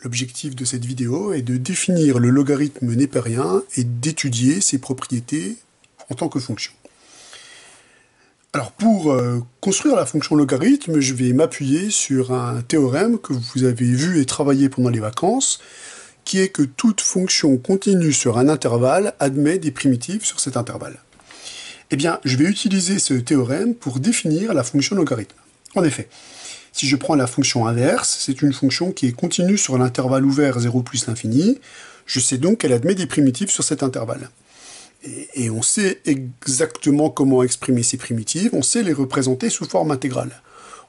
L'objectif de cette vidéo est de définir le logarithme népérien et d'étudier ses propriétés en tant que fonction. Alors pour construire la fonction logarithme, je vais m'appuyer sur un théorème que vous avez vu et travaillé pendant les vacances, qui est que toute fonction continue sur un intervalle admet des primitives sur cet intervalle. Eh bien, je vais utiliser ce théorème pour définir la fonction logarithme. En effet, si je prends la fonction inverse, c'est une fonction qui est continue sur l'intervalle ouvert 0 plus l'infini. Je sais donc qu'elle admet des primitives sur cet intervalle. Et on sait exactement comment exprimer ces primitives, on sait les représenter sous forme intégrale.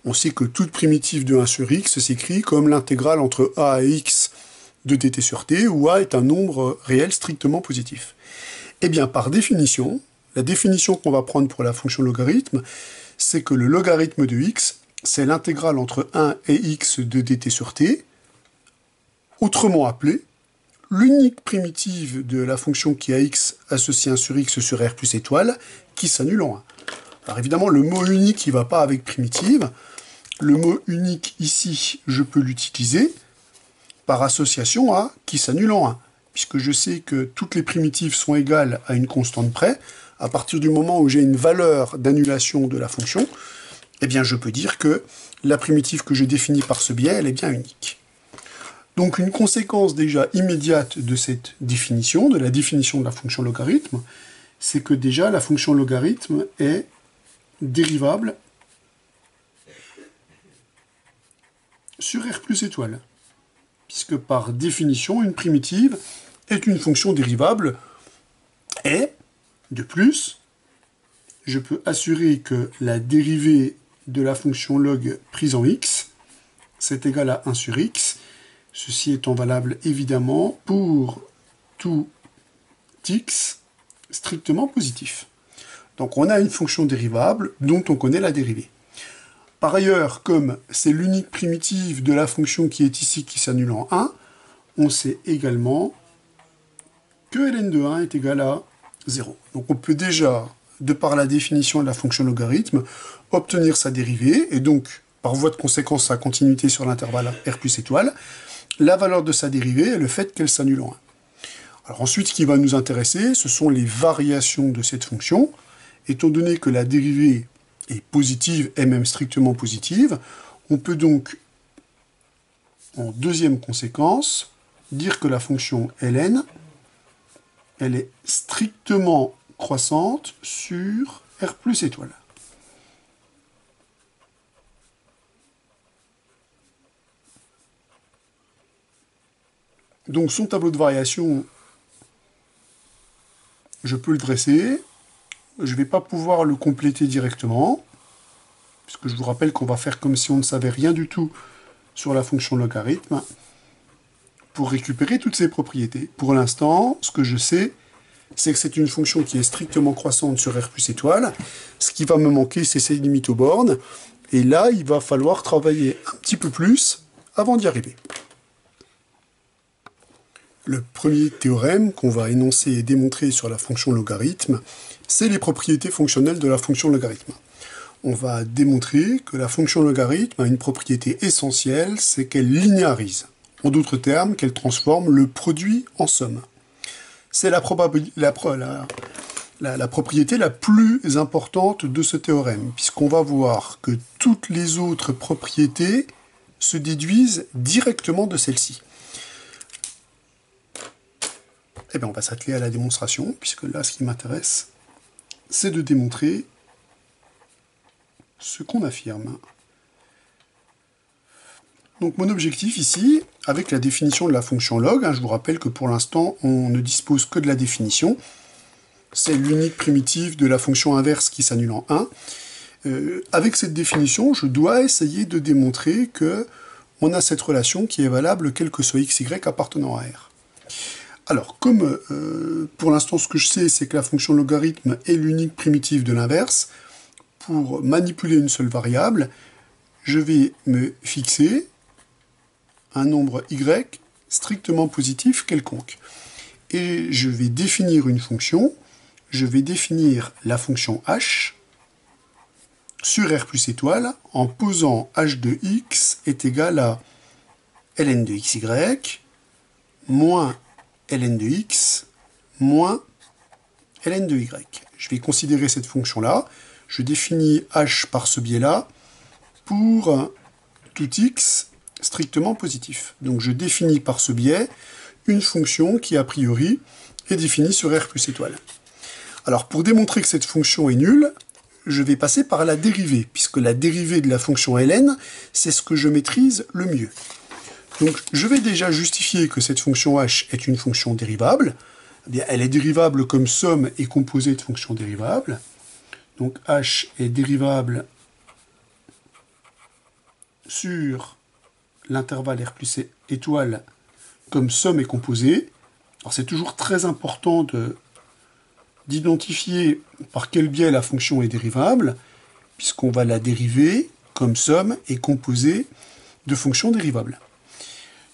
On sait que toute primitive de 1 sur x s'écrit comme l'intégrale entre a et x de dt sur t, où a est un nombre réel strictement positif. Eh bien, par définition, la définition qu'on va prendre pour la fonction logarithme, c'est que le logarithme de x, c'est l'intégrale entre 1 et x de dt sur t, autrement appelé l'unique primitive de la fonction qui a x associée 1 sur x sur r plus étoile, qui s'annule en 1. Alors évidemment, le mot unique, il ne va pas avec primitive. Le mot unique, ici, je peux l'utiliser par association à qui s'annule en 1. Puisque je sais que toutes les primitives sont égales à une constante près, à partir du moment où j'ai une valeur d'annulation de la fonction, eh bien je peux dire que la primitive que je définis par ce biais, elle est bien unique. Donc une conséquence déjà immédiate de cette définition, de la définition de la fonction logarithme, c'est que déjà la fonction logarithme est dérivable sur r plus étoile. Puisque par définition, une primitive est une fonction dérivable et, de plus, je peux assurer que la dérivée de la fonction log prise en x, c'est égal à 1 sur x, ceci étant valable évidemment pour tout x strictement positif. Donc on a une fonction dérivable dont on connaît la dérivée. Par ailleurs, comme c'est l'unique primitive de la fonction qui est ici qui s'annule en 1, on sait également que ln de 1 est égal à 0. Donc on peut déjà, de par la définition de la fonction logarithme, obtenir sa dérivée, et donc, par voie de conséquence, sa continuité sur l'intervalle r plus étoile, la valeur de sa dérivée est le fait qu'elle s'annule en 1. Alors ensuite, ce qui va nous intéresser, ce sont les variations de cette fonction. Étant donné que la dérivée est positive, et même strictement positive, on peut donc, en deuxième conséquence, dire que la fonction ln, elle est strictement croissante sur r plus étoile. Donc son tableau de variation, je peux le dresser. Je ne vais pas pouvoir le compléter directement, puisque je vous rappelle qu'on va faire comme si on ne savait rien du tout sur la fonction logarithme, pour récupérer toutes ses propriétés. Pour l'instant, ce que je sais, c'est que c'est une fonction qui est strictement croissante sur r plus étoile. Ce qui va me manquer, c'est ses limites aux bornes. Et là, il va falloir travailler un petit peu plus avant d'y arriver. Le premier théorème qu'on va énoncer et démontrer sur la fonction logarithme, c'est les propriétés fonctionnelles de la fonction logarithme. On va démontrer que la fonction logarithme a une propriété essentielle, c'est qu'elle linéarise. En d'autres termes, qu'elle transforme le produit en somme. C'est la propriété la plus importante de ce théorème, puisqu'on va voir que toutes les autres propriétés se déduisent directement de celle-ci. Eh bien, on va s'atteler à la démonstration, puisque là, ce qui m'intéresse, c'est de démontrer ce qu'on affirme. Donc mon objectif ici, avec la définition de la fonction log, je vous rappelle que pour l'instant, on ne dispose que de la définition, c'est l'unique primitive de la fonction inverse qui s'annule en 1. Avec cette définition, je dois essayer de démontrer que on a cette relation qui est valable quel que soit x, y appartenant à R. Alors, comme pour l'instant ce que je sais, c'est que la fonction logarithme est l'unique primitive de l'inverse, pour manipuler une seule variable, je vais me fixer un nombre y strictement positif quelconque. Et je vais définir une fonction, je vais définir la fonction h sur r plus étoile en posant h de x est égal à ln de xy moins ln de x moins ln de y. Je vais considérer cette fonction-là. Je définis h par ce biais-là pour tout x strictement positif. Donc je définis par ce biais une fonction qui, a priori, est définie sur R plus étoile. Alors pour démontrer que cette fonction est nulle, je vais passer par la dérivée, puisque la dérivée de la fonction ln, c'est ce que je maîtrise le mieux. Donc je vais déjà justifier que cette fonction h est une fonction dérivable. Eh bien, elle est dérivable comme somme est composée de fonctions dérivables. Donc h est dérivable sur l'intervalle R plus étoile comme somme est composée. Alors c'est toujours très important d'identifier par quel biais la fonction est dérivable, puisqu'on va la dériver comme somme est composée de fonctions dérivables.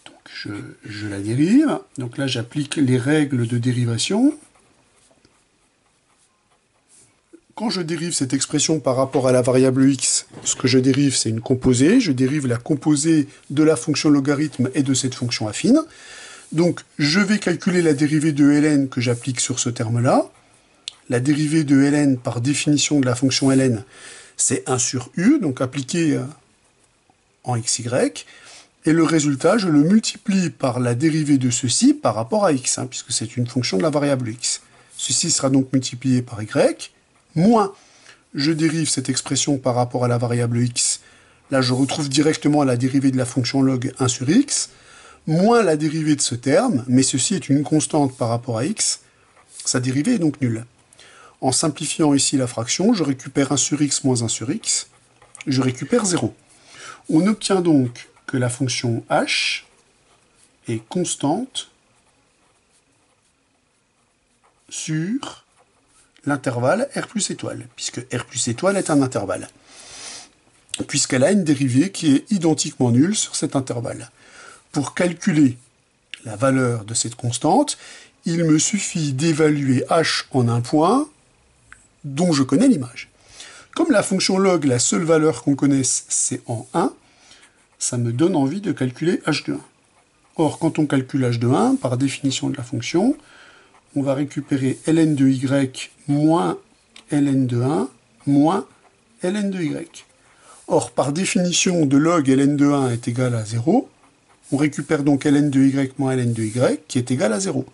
Donc je la dérive. Donc là j'applique les règles de dérivation. Quand je dérive cette expression par rapport à la variable x, ce que je dérive, c'est une composée. Je dérive la composée de la fonction logarithme et de cette fonction affine. Donc, je vais calculer la dérivée de ln que j'applique sur ce terme-là. La dérivée de ln, par définition de la fonction ln, c'est 1 sur u, donc appliqué en xy. Et le résultat, je le multiplie par la dérivée de ceci par rapport à x, puisque c'est une fonction de la variable x. Ceci sera donc multiplié par y. Moins, je dérive cette expression par rapport à la variable x, là je retrouve directement la dérivée de la fonction log 1 sur x, moins la dérivée de ce terme, mais ceci est une constante par rapport à x, sa dérivée est donc nulle. En simplifiant ici la fraction, je récupère 1 sur x moins 1 sur x, je récupère 0. On obtient donc que la fonction h est constante sur l'intervalle R plus étoile, puisque R plus étoile est un intervalle, puisqu'elle a une dérivée qui est identiquement nulle sur cet intervalle. Pour calculer la valeur de cette constante, il me suffit d'évaluer h en un point dont je connais l'image. Comme la fonction log, la seule valeur qu'on connaisse, c'est en 1, ça me donne envie de calculer h de 1. Or, quand on calcule h de 1, par définition de la fonction, on va récupérer ln de y moins ln de 1 moins ln de y. Or, par définition de log ln de 1 est égal à 0, on récupère donc ln de y moins ln de y qui est égal à 0.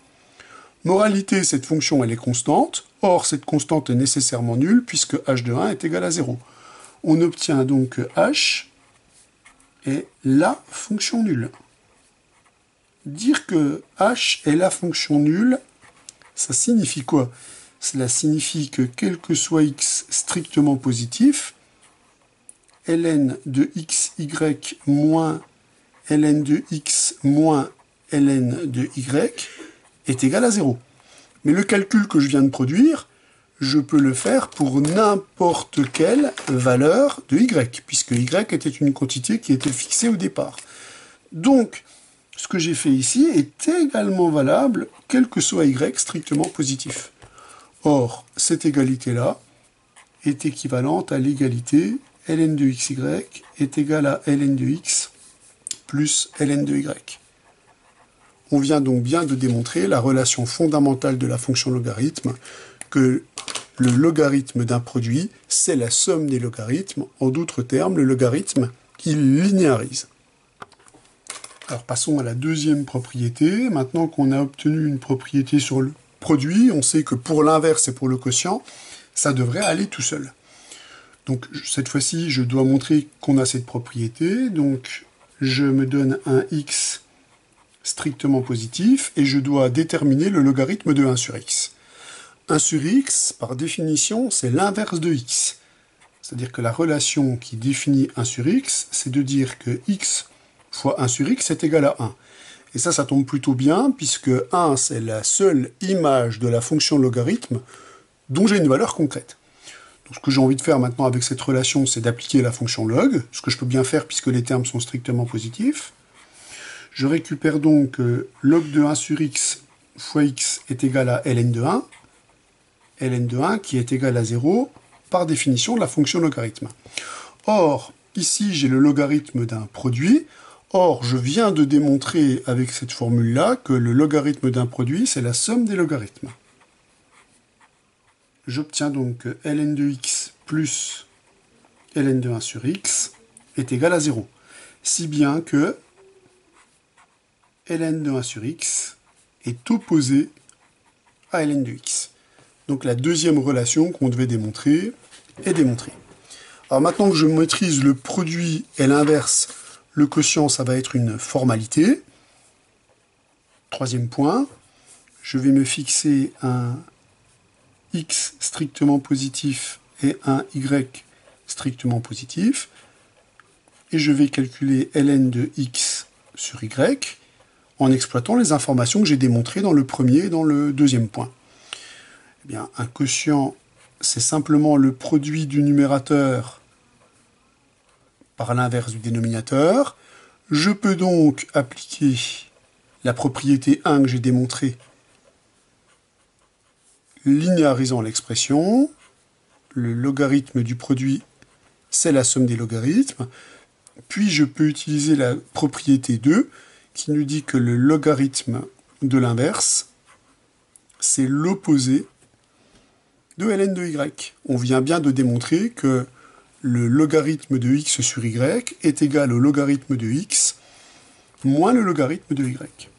Moralité, cette fonction elle est constante, or cette constante est nécessairement nulle puisque h de 1 est égal à 0. On obtient donc que h est la fonction nulle. Dire que h est la fonction nulle, ça signifie quoi? Cela signifie que quel que soit x strictement positif, ln de xy moins ln de x moins ln de y est égal à 0. Mais le calcul que je viens de produire, je peux le faire pour n'importe quelle valeur de y, puisque y était une quantité qui était fixée au départ. Donc, ce que j'ai fait ici est également valable, quel que soit y strictement positif. Or, cette égalité-là est équivalente à l'égalité ln de xy est égal à ln de x plus ln de y. On vient donc bien de démontrer la relation fondamentale de la fonction logarithme, que le logarithme d'un produit, c'est la somme des logarithmes, en d'autres termes, le logarithme qui linéarise. Alors passons à la deuxième propriété. Maintenant qu'on a obtenu une propriété sur le produit, on sait que pour l'inverse et pour le quotient, ça devrait aller tout seul. Donc cette fois-ci, je dois montrer qu'on a cette propriété. Donc je me donne un x strictement positif et je dois déterminer le logarithme de 1 sur x. 1 sur x, par définition, c'est l'inverse de x. C'est-à-dire que la relation qui définit 1 sur x, c'est de dire que x fois 1 sur x est égal à 1. Et ça tombe plutôt bien, puisque 1, c'est la seule image de la fonction logarithme dont j'ai une valeur concrète. Donc ce que j'ai envie de faire maintenant avec cette relation, c'est d'appliquer la fonction log, ce que je peux bien faire puisque les termes sont strictement positifs. Je récupère donc log de 1 sur x fois x est égal à ln de 1, ln de 1 qui est égal à 0, par définition de la fonction logarithme. Or, ici j'ai le logarithme d'un produit, Or, je viens de démontrer avec cette formule-là que le logarithme d'un produit, c'est la somme des logarithmes. J'obtiens donc que ln de x plus ln de 1 sur x est égal à 0. Si bien que ln de 1 sur x est opposé à ln de x. Donc la deuxième relation qu'on devait démontrer est démontrée. Alors maintenant que je maîtrise le produit et l'inverse, le quotient, ça va être une formalité. Troisième point, je vais me fixer un x strictement positif et un y strictement positif. Et je vais calculer ln de x sur y en exploitant les informations que j'ai démontrées dans le premier et dans le deuxième point. Eh bien, un quotient, c'est simplement le produit du numérateur par l'inverse du dénominateur. Je peux donc appliquer la propriété 1 que j'ai démontrée, linéarisant l'expression. Le logarithme du produit, c'est la somme des logarithmes. Puis je peux utiliser la propriété 2 qui nous dit que le logarithme de l'inverse, c'est l'opposé de ln de y. On vient bien de démontrer que le logarithme de x sur y est égal au logarithme de x moins le logarithme de y.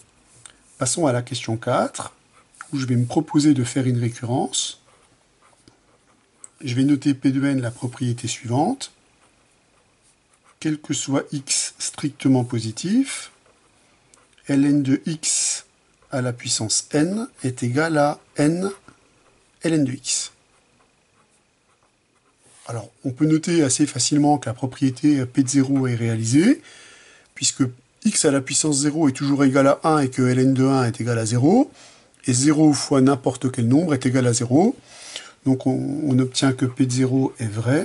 Passons à la question 4, où je vais me proposer de faire une récurrence. Je vais noter P de n la propriété suivante. Quel que soit x strictement positif, ln de x à la puissance n est égal à n ln de x. Alors, on peut noter assez facilement que la propriété P de 0 est réalisée, puisque x à la puissance 0 est toujours égal à 1 et que ln de 1 est égal à 0, et 0 fois n'importe quel nombre est égal à 0. Donc on obtient que P de 0 est vrai,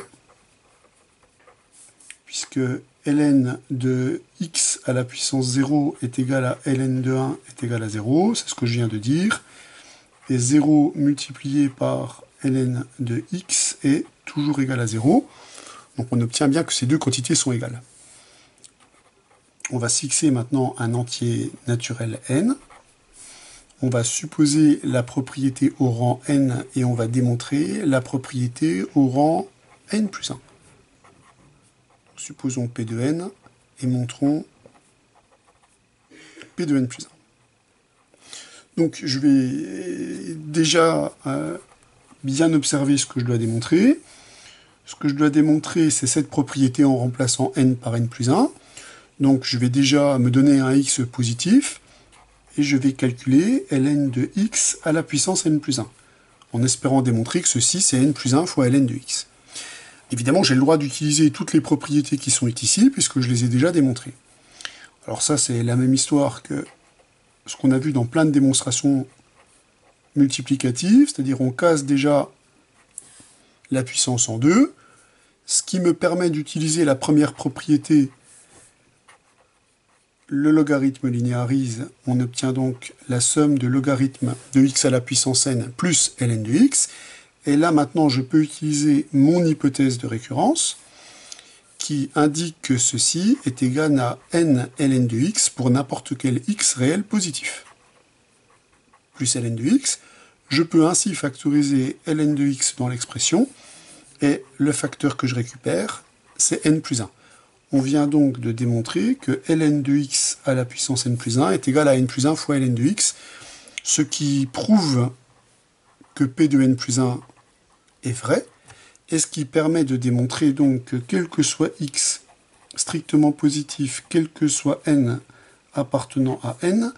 puisque ln de x à la puissance 0 est égal à ln de 1 est égal à 0, c'est ce que je viens de dire, et 0 multiplié par ln de x est toujours égal à 0. Donc on obtient bien que ces deux quantités sont égales. On va se fixer maintenant un entier naturel n. On va supposer la propriété au rang n et on va démontrer la propriété au rang n plus 1. Supposons P de n et montrons P de n plus 1. Donc je vais déjà bien observer ce que je dois démontrer. Ce que je dois démontrer, c'est cette propriété en remplaçant n par n plus 1. Donc je vais déjà me donner un x positif, et je vais calculer ln de x à la puissance n plus 1, en espérant démontrer que ceci c'est n plus 1 fois ln de x. Évidemment, j'ai le droit d'utiliser toutes les propriétés qui sont ici, puisque je les ai déjà démontrées. Alors ça, c'est la même histoire que ce qu'on a vu dans plein de démonstrations multiplicatives, c'est-à-dire on casse déjà la puissance en deux, ce qui me permet d'utiliser la première propriété, le logarithme linéarise, on obtient donc la somme de logarithme de x à la puissance n plus ln de x. Et là, maintenant, je peux utiliser mon hypothèse de récurrence qui indique que ceci est égal à n ln de x pour n'importe quel x réel positif. Plus ln de x. Je peux ainsi factoriser ln de x dans l'expression et le facteur que je récupère, c'est n plus 1. On vient donc de démontrer que ln de x à la puissance n plus 1 est égal à n plus 1 fois ln de x, ce qui prouve que P de n plus 1 est vrai, et ce qui permet de démontrer donc que quel que soit x strictement positif, quel que soit n appartenant à n,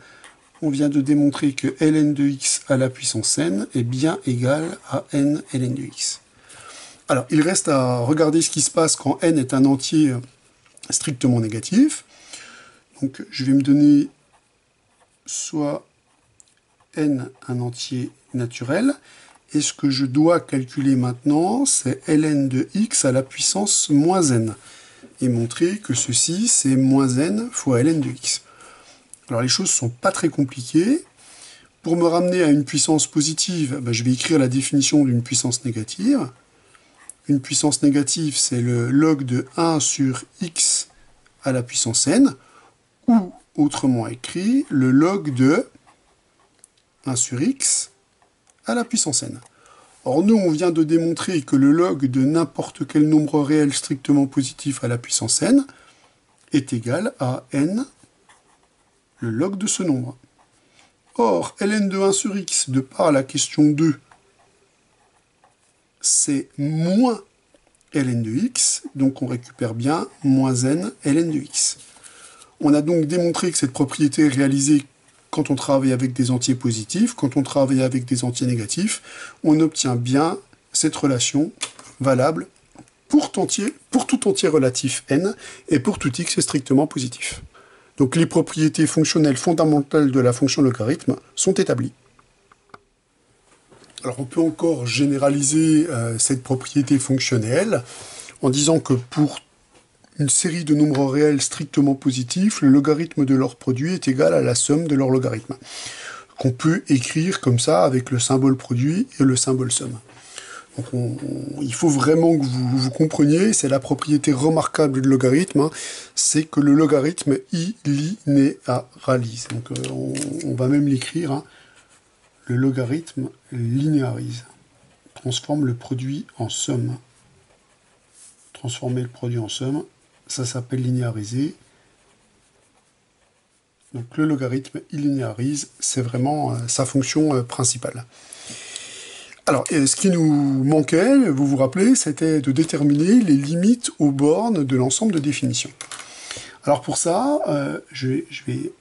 on vient de démontrer que ln de x à la puissance n est bien égal à n ln de x. Alors, il reste à regarder ce qui se passe quand n est un entier strictement négatif. Donc, je vais me donner soit n un entier naturel, et ce que je dois calculer maintenant, c'est ln de x à la puissance moins n, et montrer que ceci, c'est moins n fois ln de x. Alors, les choses ne sont pas très compliquées. Pour me ramener à une puissance positive, je vais écrire la définition d'une puissance négative. Une puissance négative, c'est le log de 1 sur x à la puissance n, ou autrement écrit, le log de 1 sur x à la puissance n. Or, nous, on vient de démontrer que le log de n'importe quel nombre réel strictement positif à la puissance n est égal à n, le log de ce nombre. Or, ln de 1 sur x, de par la question 2, c'est moins ln de x, donc on récupère bien moins n ln de x. On a donc démontré que cette propriété est réalisée quand on travaille avec des entiers positifs, quand on travaille avec des entiers négatifs, on obtient bien cette relation valable pour tout entier relatif n et pour tout x strictement positif. Donc les propriétés fonctionnelles fondamentales de la fonction logarithme sont établies. Alors on peut encore généraliser cette propriété fonctionnelle en disant que pour une série de nombres réels strictement positifs, le logarithme de leur produit est égal à la somme de leur logarithme. Qu'on peut écrire comme ça avec le symbole produit et le symbole somme. Donc il faut vraiment que vous compreniez, c'est la propriété remarquable du logarithme, hein, c'est que le logarithme il linéarise. Donc on va même l'écrire, hein, le logarithme linéarise, transforme le produit en somme. Transformer le produit en somme, ça s'appelle linéariser. Donc le logarithme, il linéarise, c'est vraiment sa fonction principale. Alors, ce qui nous manquait, vous vous rappelez, c'était de déterminer les limites aux bornes de l'ensemble de définition. Alors pour ça, je vais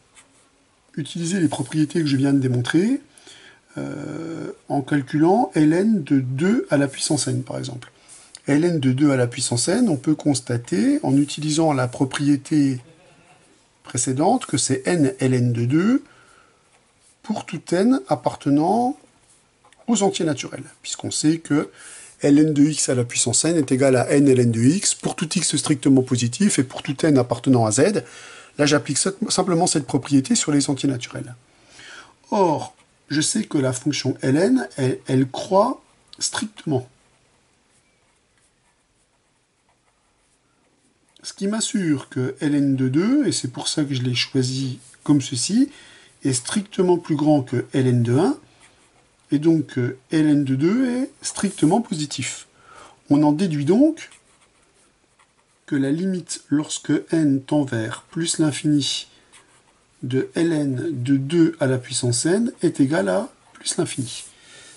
utiliser les propriétés que je viens de démontrer en calculant ln de 2 à la puissance n, par exemple. Ln de 2 à la puissance n, on peut constater, en utilisant la propriété précédente, que c'est n ln de 2 pour tout n appartenant aux entiers naturels, puisqu'on sait que ln de x à la puissance n est égal à n ln de x pour tout x strictement positif et pour tout n appartenant à z. Là, j'applique simplement cette propriété sur les entiers naturels. Or, je sais que la fonction ln, elle croît strictement. Ce qui m'assure que ln de 2, et c'est pour ça que je l'ai choisi comme ceci, est strictement plus grand que ln de 1, et donc ln de 2 est strictement positif. On en déduit donc que la limite lorsque n tend vers plus l'infini de ln de 2 à la puissance n est égale à plus l'infini.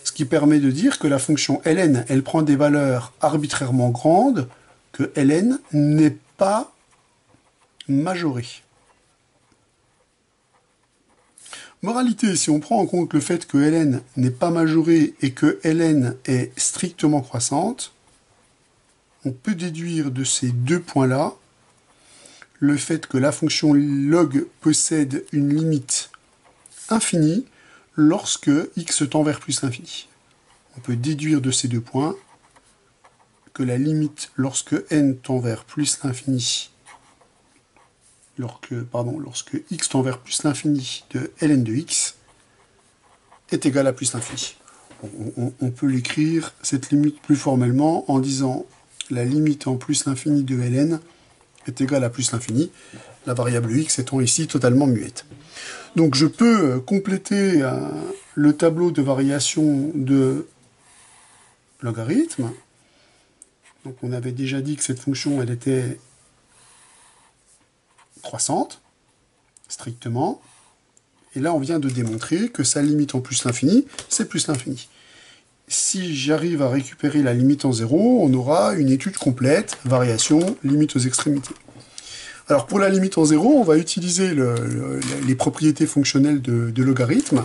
Ce qui permet de dire que la fonction ln, elle prend des valeurs arbitrairement grandes, que ln n'est pas majorée. Moralité, si on prend en compte le fait que ln n'est pas majorée et que ln est strictement croissante, on peut déduire de ces deux points-là le fait que la fonction log possède une limite infinie lorsque x tend vers plus l'infini. On peut déduire de ces deux points que la limite lorsque n tend vers plus l'infini, lorsque x tend vers plus l'infini de ln de x est égal à plus l'infini. On peut l'écrire, cette limite, plus formellement en disant la limite en plus l'infini de ln est égale à plus l'infini, la variable x étant ici totalement muette. Donc je peux compléter le tableau de variation de logarithme. Donc on avait déjà dit que cette fonction, elle était croissante, strictement. Et là, on vient de démontrer que sa limite en plus l'infini, c'est plus l'infini. Si j'arrive à récupérer la limite en 0, on aura une étude complète, variation, limite aux extrémités. Alors pour la limite en 0, on va utiliser les propriétés fonctionnelles de logarithme,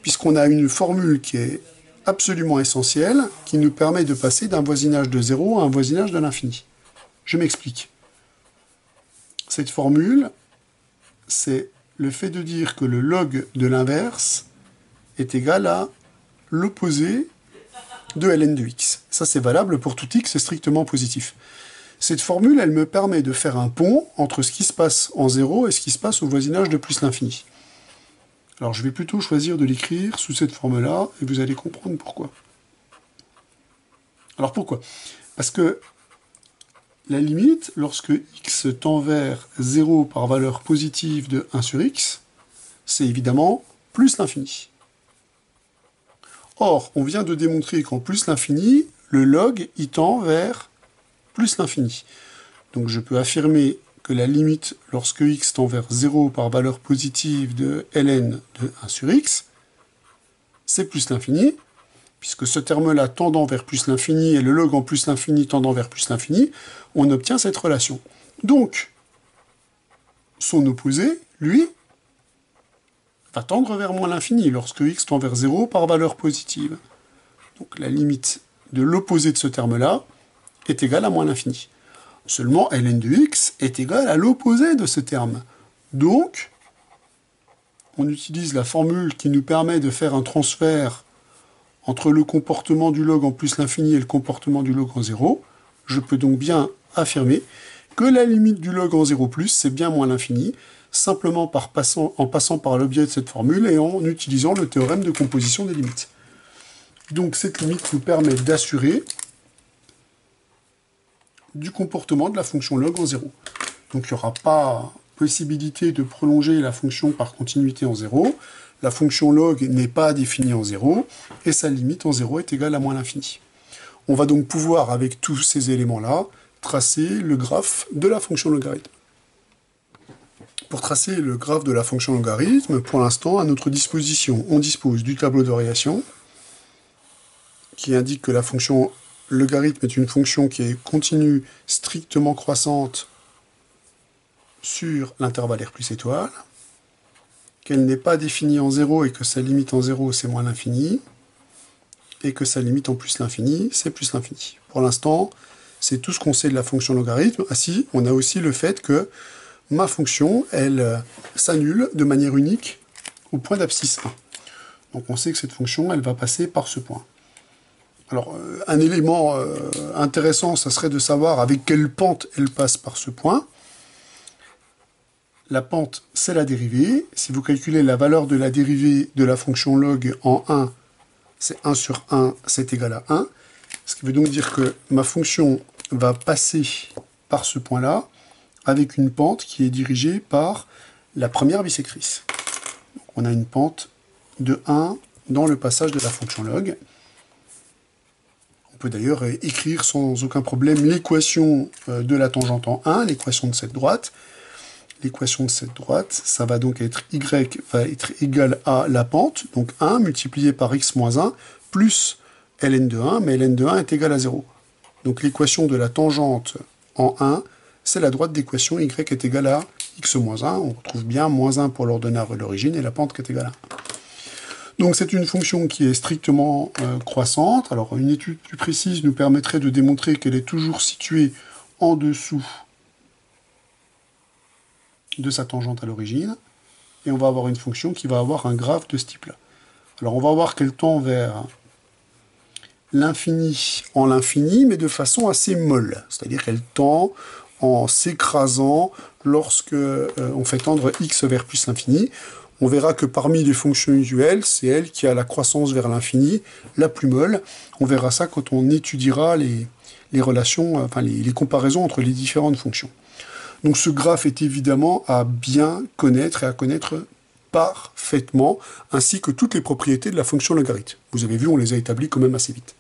puisqu'on a une formule qui est absolument essentielle, qui nous permet de passer d'un voisinage de 0 à un voisinage de l'infini. Je m'explique. Cette formule, c'est le fait de dire que le log de l'inverse est égal à l'opposé de ln de x. Ça, c'est valable pour tout x strictement positif. Cette formule, elle me permet de faire un pont entre ce qui se passe en 0 et ce qui se passe au voisinage de plus l'infini. Alors, je vais plutôt choisir de l'écrire sous cette forme-là, et vous allez comprendre pourquoi. Alors, pourquoi? Parce que la limite, lorsque x tend vers 0 par valeur positive de 1 sur x, c'est évidemment plus l'infini. Or, on vient de démontrer qu'en plus l'infini, le log y tend vers plus l'infini. Donc je peux affirmer que la limite lorsque x tend vers 0 par valeur positive de ln de 1 sur x, c'est plus l'infini, puisque ce terme-là tendant vers plus l'infini et le log en plus l'infini tendant vers plus l'infini, on obtient cette relation. Donc, son opposé, lui, va tendre vers moins l'infini lorsque x tend vers 0 par valeur positive. Donc la limite de l'opposé de ce terme-là est égale à moins l'infini. Seulement, ln de x est égal à l'opposé de ce terme. Donc, on utilise la formule qui nous permet de faire un transfert entre le comportement du log en plus l'infini et le comportement du log en 0. Je peux donc bien affirmer que la limite du log en 0+, c'est bien moins l'infini, simplement en passant par l'objet de cette formule et en utilisant le théorème de composition des limites. Donc cette limite nous permet d'assurer du comportement de la fonction log en 0. Donc il n'y aura pas possibilité de prolonger la fonction par continuité en 0. La fonction log n'est pas définie en 0, et sa limite en 0 est égale à moins l'infini. On va donc pouvoir, avec tous ces éléments-là, tracer le graphe de la fonction logarithme. Pour tracer le graphe de la fonction logarithme, pour l'instant, à notre disposition, on dispose du tableau de variation, qui indique que la fonction logarithme est une fonction qui est continue, strictement croissante sur l'intervalle R plus étoile, qu'elle n'est pas définie en 0 et que sa limite en 0 c'est moins l'infini, et que sa limite en plus l'infini c'est plus l'infini. Pour l'instant, c'est tout ce qu'on sait de la fonction logarithme. Ah si, on a aussi le fait que ma fonction, elle s'annule de manière unique au point d'abscisse 1. Donc on sait que cette fonction, elle va passer par ce point. Alors, un élément intéressant, ça serait de savoir avec quelle pente elle passe par ce point. La pente, c'est la dérivée. Si vous calculez la valeur de la dérivée de la fonction log en 1, c'est 1 sur 1, c'est égal à 1. Ce qui veut donc dire que ma fonction va passer par ce point-là avec une pente qui est dirigée par la première bissectrice. Donc, on a une pente de 1 dans le passage de la fonction log. On peut d'ailleurs écrire sans aucun problème l'équation de la tangente en 1, l'équation de cette droite. L'équation de cette droite, ça va donc être y va être égal à la pente, donc 1 multiplié par x moins 1, plus ln de 1, mais ln de 1 est égal à 0. Donc l'équation de la tangente en 1, c'est la droite d'équation y est égal à x moins 1. On retrouve bien moins 1 pour l'ordonnable et l'origine, et la pente qui est égale à 1. Donc c'est une fonction qui est strictement croissante. Alors une étude plus précise nous permettrait de démontrer qu'elle est toujours située en dessous de sa tangente à l'origine, et on va avoir une fonction qui va avoir un graphe de ce type-là. Alors on va voir qu'elle tend vers l'infini en l'infini, mais de façon assez molle, c'est-à-dire qu'elle tend en s'écrasant lorsque on fait tendre x vers plus l'infini. On verra que parmi les fonctions usuelles, c'est elle qui a la croissance vers l'infini la plus molle. On verra ça quand on étudiera les relations, enfin les comparaisons entre les différentes fonctions. Donc ce graphe est évidemment à bien connaître et à connaître parfaitement, ainsi que toutes les propriétés de la fonction logarithme. Vous avez vu, on les a établies quand même assez vite.